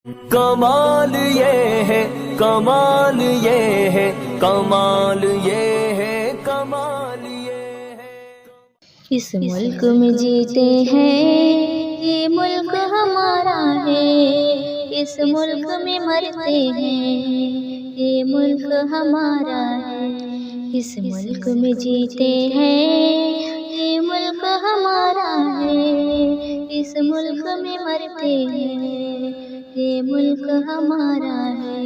کمال یہ ہے، کمال یہ ہے، کمال یہ ہے، کمال یہ ہے۔ اس ملک میں جیتے ہیں، یہ ملک ہمارا ہے۔ اس ملک میں مرتے ہیں، یہ ملک ہمارا ہے۔ اس ملک میں جیتے ہیں، یہ ملک ہمارا ہے۔ اس ملک میں مرتے ہیں، یہ ملک ہمارا ہے۔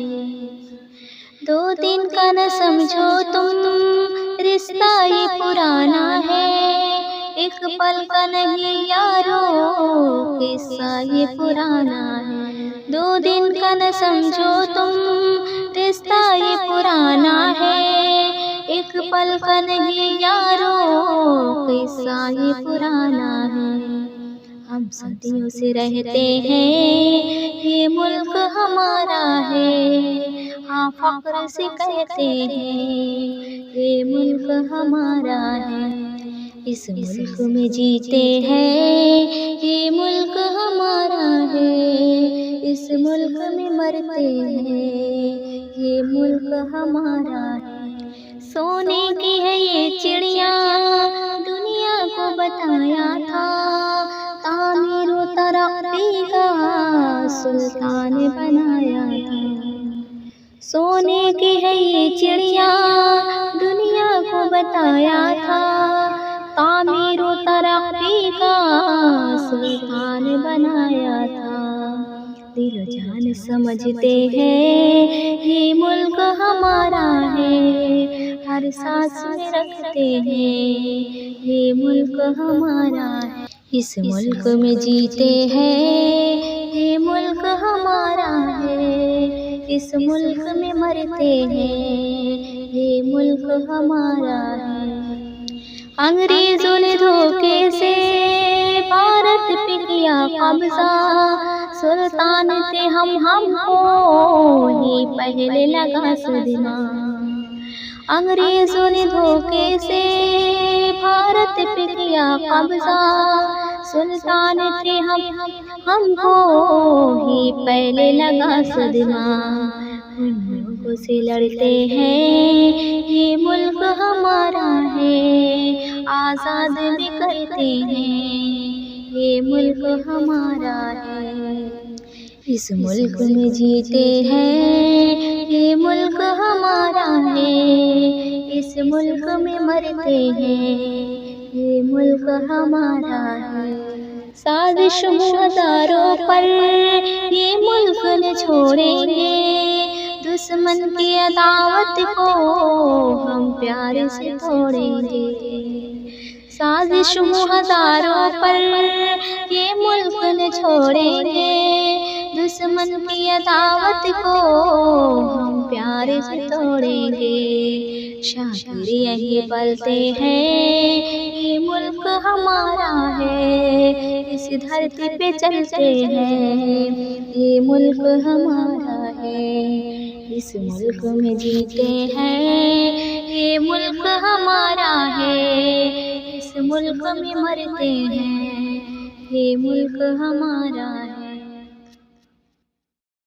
دو دن کا نہ سمجھو تم، رشتہ یہ پرانا ہے۔ ایک پل کا نہیں یارو، قصہ یہ پرانا ہے۔ دو دن کا نہ سمجھو تم، رشتہ یہ پرانا ہے۔ ایک پل کا نہیں یارو، قصہ یہ پرانا ہے۔ ہم صدیوں سے رہتے ہیں، یہ ملک ہمارا ہے۔ ہاں فخر سے کہتے ہیں، یہ ملک ہمارا ہے۔ اس ملک میں جیتے ہیں، یہ ملک ہمارا ہے۔ اس ملک میں مرتے ہیں، یہ ملک ہمارا ہے۔ سونے کی ہے یہ چڑیا، دنیا کو بتایا تھا۔ تعمیر و ترقی کا سلطان بنایا تھا۔ سونے کی ہے یہ چڑیا، دنیا کو بتایا تھا۔ تعمیر و ترقی کا سلطان بنایا تھا۔ دل و جان سمجھتے ہیں، یہ ملک ہمارا ہے۔ ہر سانس میں رکھتے ہیں، یہ ملک ہمارا ہے۔ اس ملک میں جیتے ہیں، یہ ملک ہمارا ہے۔ اس ملک میں مرتے ہیں، یہ ملک ہمارا ہے۔ انگریزوں نے دھوکے سے بھارت پہ کیا قبضہ۔ سلطان تھے ہم کو ہی پہلے لگا صدمہ۔ انگریزوں نے دھوکے سے بھارت پہ کیا قبضہ۔ سلطان تھے ہم کو ہی پہلے لگا صدمہ۔ ان لوگوں سے لڑتے ہیں، یہ ملک ہمارا ہے۔ آزاد بھی کرتے ہیں، یہ ملک ہمارا ہے۔ اس ملک میں جیتے ہیں، یہ ملک ہمارا ہے۔ اس ملک میں مرتے ہیں، یہ ملک ہمارا ہے۔ سازش ہزاروں پر یہ ملک نہ چھوڑیں گے۔ دشمن کی عداوت کو ہم پیار سے توڑیں گے۔ سازش ہزاروں پر یہ ملک نہ چھوڑیں گے۔ دشمن کی عداوت کو ہم پیار سے توڑیں گے۔ شاکر یہی پلتے ہیں، یہ ملک ہمارا ہے۔ اس دھرتی پہ چلتے ہیں، یہ ملک ہمارا ہے۔ اس ملک میں جیتے ہیں، یہ ملک ہمارا ہے۔ اس ملک میں مرتے ہیں، یہ ملک ہمارا ہے۔